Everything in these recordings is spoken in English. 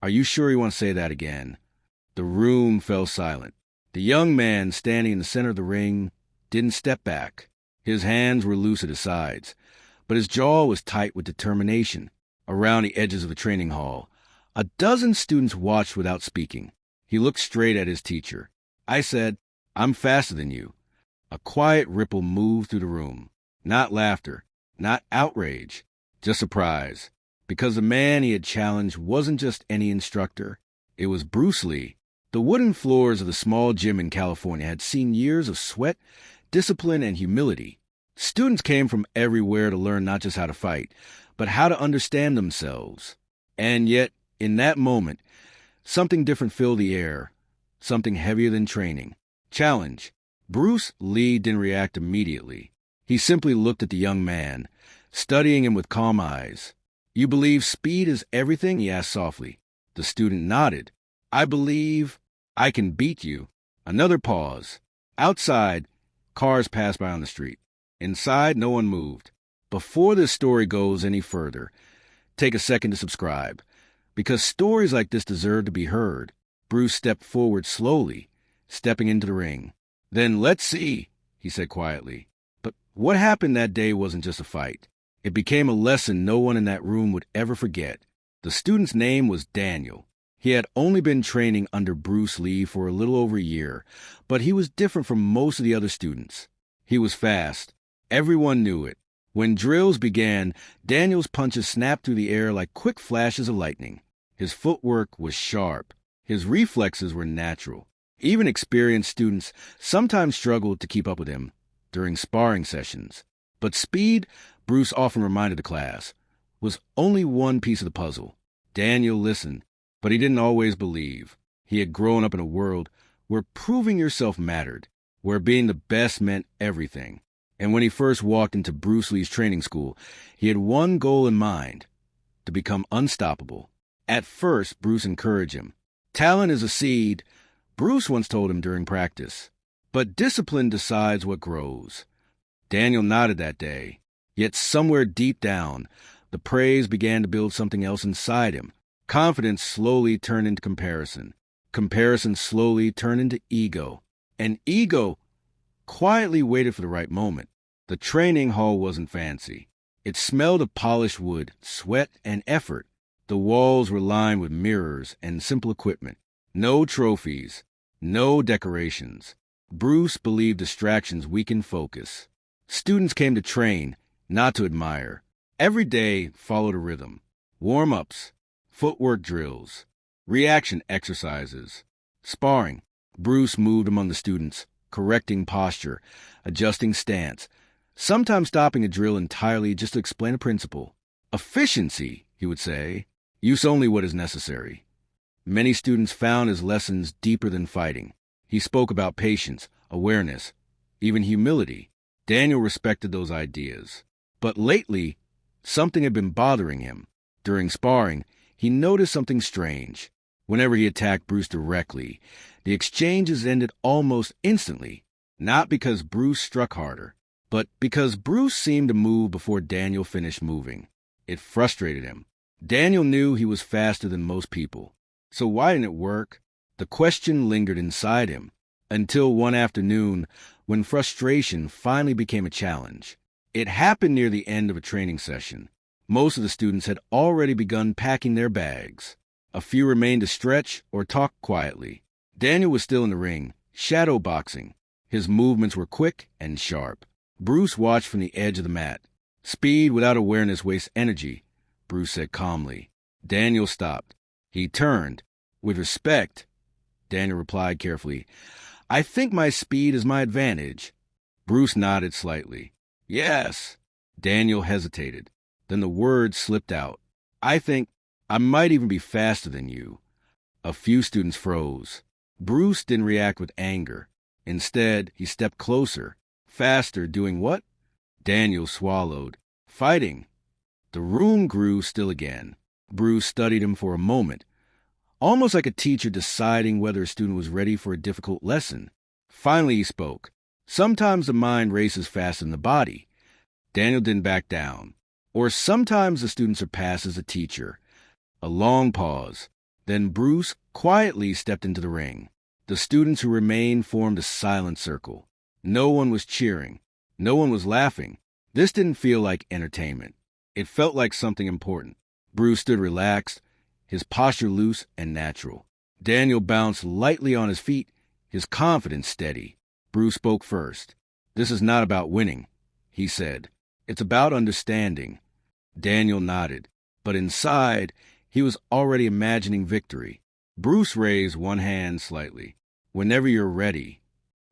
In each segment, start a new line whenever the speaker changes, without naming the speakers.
Are you sure you want to say that again? The room fell silent. The young man standing in the center of the ring didn't step back. His hands were loose at his sides, but his jaw was tight with determination. Around the edges of the training hall, a dozen students watched without speaking. He looked straight at his teacher. I said, "I'm faster than you." A quiet ripple moved through the room. Not laughter, not outrage, just surprise. Because the man he had challenged wasn't just any instructor. It was Bruce Lee. The wooden floors of the small gym in California had seen years of sweat, discipline, and humility. Students came from everywhere to learn not just how to fight, but how to understand themselves. And yet, in that moment, something different filled the air, something heavier than training. Challenge. Bruce Lee didn't react immediately. He simply looked at the young man, studying him with calm eyes. "You believe speed is everything?" he asked softly. The student nodded. "I believe I can beat you." Another pause. Outside, cars passed by on the street. Inside, no one moved. Before this story goes any further, take a second to subscribe, because stories like this deserve to be heard. Bruce stepped forward slowly, stepping into the ring. "Then let's see," he said quietly. But what happened that day wasn't just a fight. It became a lesson no one in that room would ever forget. The student's name was Daniel. He had only been training under Bruce Lee for a little over a year, but he was different from most of the other students. He was fast. Everyone knew it. When drills began, Daniel's punches snapped through the air like quick flashes of lightning. His footwork was sharp. His reflexes were natural. Even experienced students sometimes struggled to keep up with him during sparring sessions. But speed, Bruce often reminded the class, was only one piece of the puzzle. Daniel listened, but he didn't always believe. He had grown up in a world where proving yourself mattered, where being the best meant everything. And when he first walked into Bruce Lee's training school, he had one goal in mind: to become unstoppable. At first, Bruce encouraged him. "Talent is a seed," Bruce once told him during practice. "But discipline decides what grows." Daniel nodded that day. Yet somewhere deep down, the praise began to build something else inside him. Confidence slowly turned into comparison. Comparison slowly turned into ego. And ego quietly waited for the right moment. The training hall wasn't fancy. It smelled of polished wood, sweat, and effort. The walls were lined with mirrors and simple equipment. No trophies, no decorations. Bruce believed distractions weakened focus. Students came to train, not to admire. Every day followed a rhythm. Warm-ups, footwork drills, reaction exercises, sparring. Bruce moved among the students, correcting posture, adjusting stance, sometimes stopping a drill entirely just to explain a principle. "Efficiency," he would say. "Use only what is necessary." Many students found his lessons deeper than fighting. He spoke about patience, awareness, even humility. Daniel respected those ideas. But lately, something had been bothering him. During sparring, he noticed something strange. Whenever he attacked Bruce directly, the exchanges ended almost instantly. Not because Bruce struck harder, but because Bruce seemed to move before Daniel finished moving. It frustrated him. Daniel knew he was faster than most people. So why didn't it work? The question lingered inside him, until one afternoon when frustration finally became a challenge. It happened near the end of a training session. Most of the students had already begun packing their bags. A few remained to stretch or talk quietly. Daniel was still in the ring, shadow boxing. His movements were quick and sharp. Bruce watched from the edge of the mat. "Speed without awareness wastes energy," Bruce said calmly. Daniel stopped. He turned. "With respect," Daniel replied carefully, "I think my speed is my advantage." Bruce nodded slightly. "Yes." Daniel hesitated. Then the words slipped out. "I think I might even be faster than you." A few students froze. Bruce didn't react with anger. Instead, he stepped closer. "Faster doing what?" Daniel swallowed. "Fighting." The room grew still again. Bruce studied him for a moment, almost like a teacher deciding whether a student was ready for a difficult lesson. Finally he spoke. "Sometimes the mind races faster than the body." Daniel didn't back down. "Or sometimes the student surpasses the teacher." A long pause. Then Bruce quietly stepped into the ring. The students who remained formed a silent circle. No one was cheering. No one was laughing. This didn't feel like entertainment. It felt like something important. Bruce stood relaxed, his posture loose and natural. Daniel bounced lightly on his feet, his confidence steady. Bruce spoke first. "This is not about winning," he said. "It's about understanding." Daniel nodded, but inside, he was already imagining victory. Bruce raised one hand slightly. "Whenever you're ready."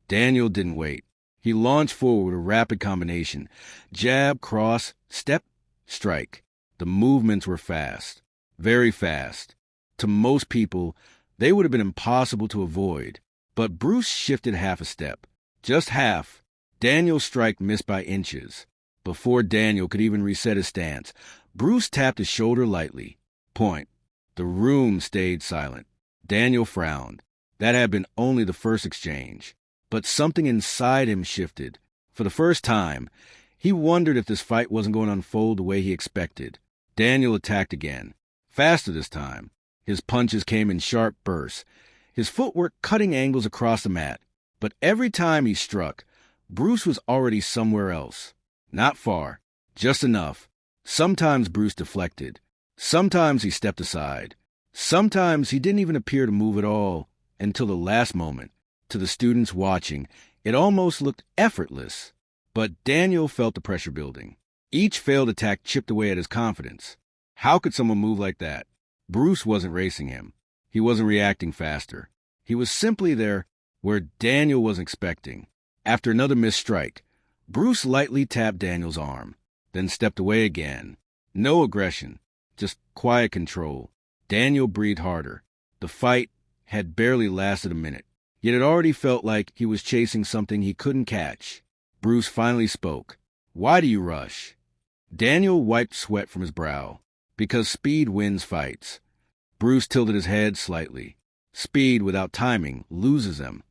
Daniel didn't wait. He launched forward with a rapid combination. Jab, cross, step, strike. The movements were fast, very fast. To most people, they would have been impossible to avoid. But Bruce shifted half a step. Just half. Daniel's strike missed by inches. Before Daniel could even reset his stance, Bruce tapped his shoulder lightly. Point. The room stayed silent. Daniel frowned. That had been only the first exchange. But something inside him shifted. For the first time, he wondered if this fight wasn't going to unfold the way he expected. Daniel attacked again. Faster this time. His punches came in sharp bursts. His footwork cutting angles across the mat. But every time he struck, Bruce was already somewhere else. Not far. Just enough. Sometimes Bruce deflected. Sometimes he stepped aside. Sometimes he didn't even appear to move at all until the last moment. To the students watching, it almost looked effortless. But Daniel felt the pressure building. Each failed attack chipped away at his confidence. How could someone move like that? Bruce wasn't racing him. He wasn't reacting faster. He was simply there where Daniel wasn't expecting. After another missed strike, Bruce lightly tapped Daniel's arm, then stepped away again. No aggression, just quiet control. Daniel breathed harder. The fight had barely lasted a minute, yet it already felt like he was chasing something he couldn't catch. Bruce finally spoke. "Why do you rush?" Daniel wiped sweat from his brow. "Because speed wins fights." Bruce tilted his head slightly. "Speed without timing loses them."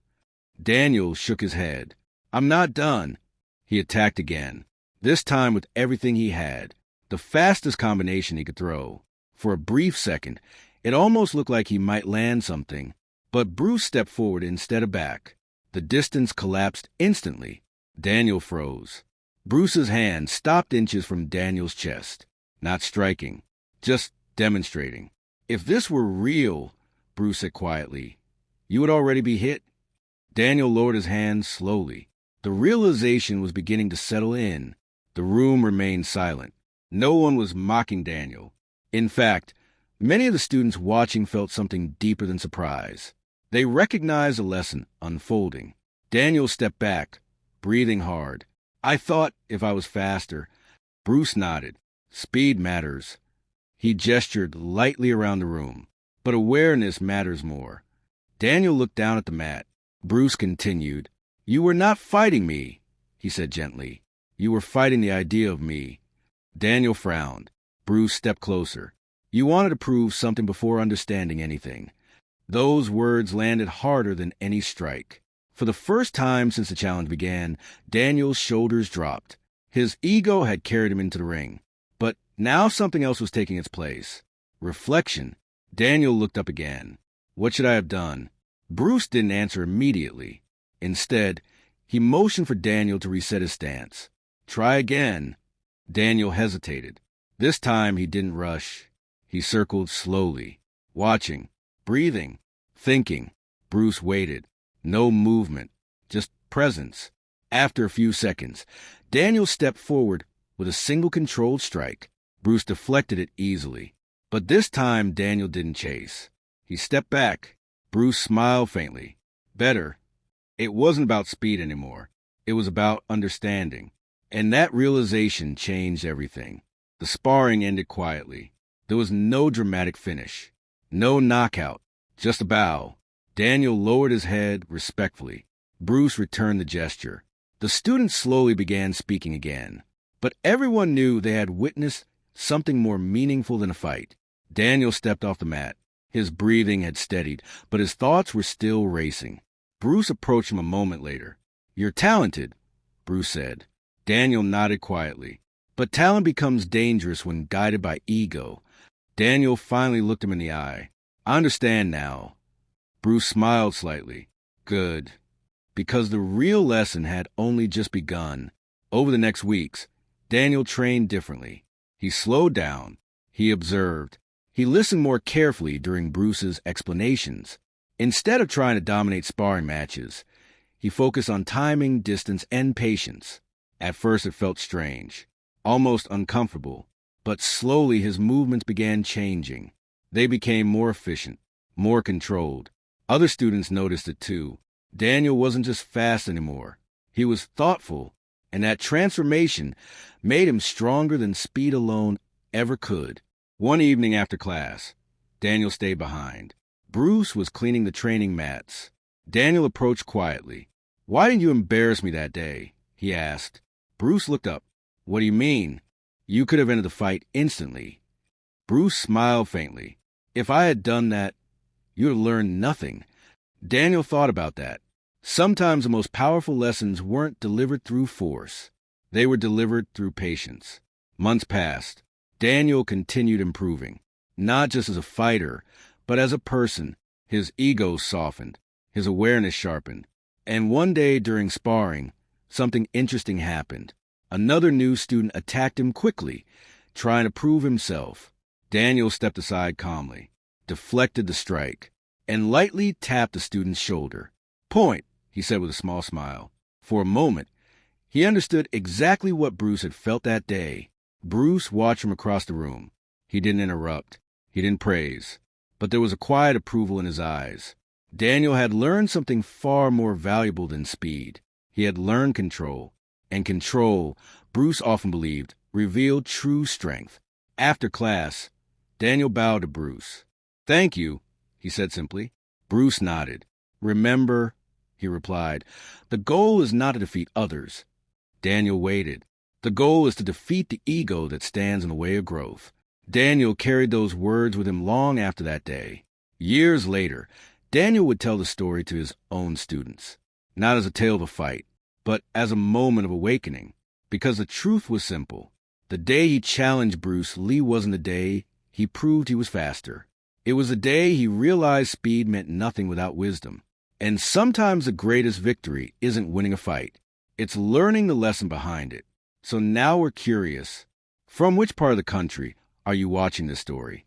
Daniel shook his head. "I'm not done." He attacked again, this time with everything he had, the fastest combination he could throw. For a brief second, it almost looked like he might land something, but Bruce stepped forward instead of back. The distance collapsed instantly. Daniel froze. Bruce's hand stopped inches from Daniel's chest. Not striking, just demonstrating. "If this were real," Bruce said quietly, "you would already be hit." Daniel lowered his hand slowly. The realization was beginning to settle in. The room remained silent. No one was mocking Daniel. In fact, many of the students watching felt something deeper than surprise. They recognized a lesson unfolding. Daniel stepped back, breathing hard. "I thought if I was faster." Bruce nodded. "Speed matters." He gestured lightly around the room. "But awareness matters more." Daniel looked down at the mat. Bruce continued. "You were not fighting me," he said gently. "You were fighting the idea of me." Daniel frowned. Bruce stepped closer. "You wanted to prove something before understanding anything." Those words landed harder than any strike. For the first time since the challenge began, Daniel's shoulders dropped. His ego had carried him into the ring. But now something else was taking its place. Reflection. Daniel looked up again. "What should I have done?" Bruce didn't answer immediately. Instead, he motioned for Daniel to reset his stance. "Try again." Daniel hesitated. This time he didn't rush. He circled slowly, watching, breathing, thinking. Bruce waited. No movement, just presence. After a few seconds, Daniel stepped forward with a single controlled strike. Bruce deflected it easily. But this time Daniel didn't chase. He stepped back. Bruce smiled faintly. Better. It wasn't about speed anymore. It was about understanding. And that realization changed everything. The sparring ended quietly. There was no dramatic finish. No knockout. Just a bow. Daniel lowered his head respectfully. Bruce returned the gesture. The students slowly began speaking again. But everyone knew they had witnessed something more meaningful than a fight. Daniel stepped off the mat. His breathing had steadied, but his thoughts were still racing. Bruce approached him a moment later. "You're talented," Bruce said. Daniel nodded quietly. But talent becomes dangerous when guided by ego. Daniel finally looked him in the eye. I understand now. Bruce smiled slightly. Good. Because the real lesson had only just begun. Over the next weeks, Daniel trained differently. He slowed down. He observed. He listened more carefully during Bruce's explanations. Instead of trying to dominate sparring matches, he focused on timing, distance, and patience. At first it felt strange, almost uncomfortable, but slowly his movements began changing. They became more efficient, more controlled. Other students noticed it too. Daniel wasn't just fast anymore. He was thoughtful, and that transformation made him stronger than speed alone ever could. One evening after class, Daniel stayed behind. Bruce was cleaning the training mats. Daniel approached quietly. "Why didn't you embarrass me that day?" he asked. Bruce looked up. "What do you mean? You could have ended the fight instantly." Bruce smiled faintly. "If I had done that, you would have learned nothing." Daniel thought about that. Sometimes the most powerful lessons weren't delivered through force. They were delivered through patience. Months passed. Daniel continued improving, not just as a fighter, but as a person. His ego softened, his awareness sharpened. And one day during sparring, something interesting happened. Another new student attacked him quickly, trying to prove himself. Daniel stepped aside calmly, deflected the strike, and lightly tapped the student's shoulder. "Point," he said with a small smile. For a moment, he understood exactly what Bruce had felt that day. Bruce watched from across the room. He didn't interrupt. He didn't praise. But there was a quiet approval in his eyes. Daniel had learned something far more valuable than speed. He had learned control. And control, Bruce often believed, revealed true strength. After class, Daniel bowed to Bruce. "Thank you," he said simply. Bruce nodded. "Remember," he replied, "the goal is not to defeat others." Daniel waited. "The goal is to defeat the ego that stands in the way of growth." Daniel carried those words with him long after that day. Years later, Daniel would tell the story to his own students, not as a tale of a fight, but as a moment of awakening, because the truth was simple. The day he challenged Bruce Lee wasn't the day he proved he was faster. It was the day he realized speed meant nothing without wisdom. And sometimes the greatest victory isn't winning a fight. It's learning the lesson behind it. So now we're curious. From which part of the country are you watching this story?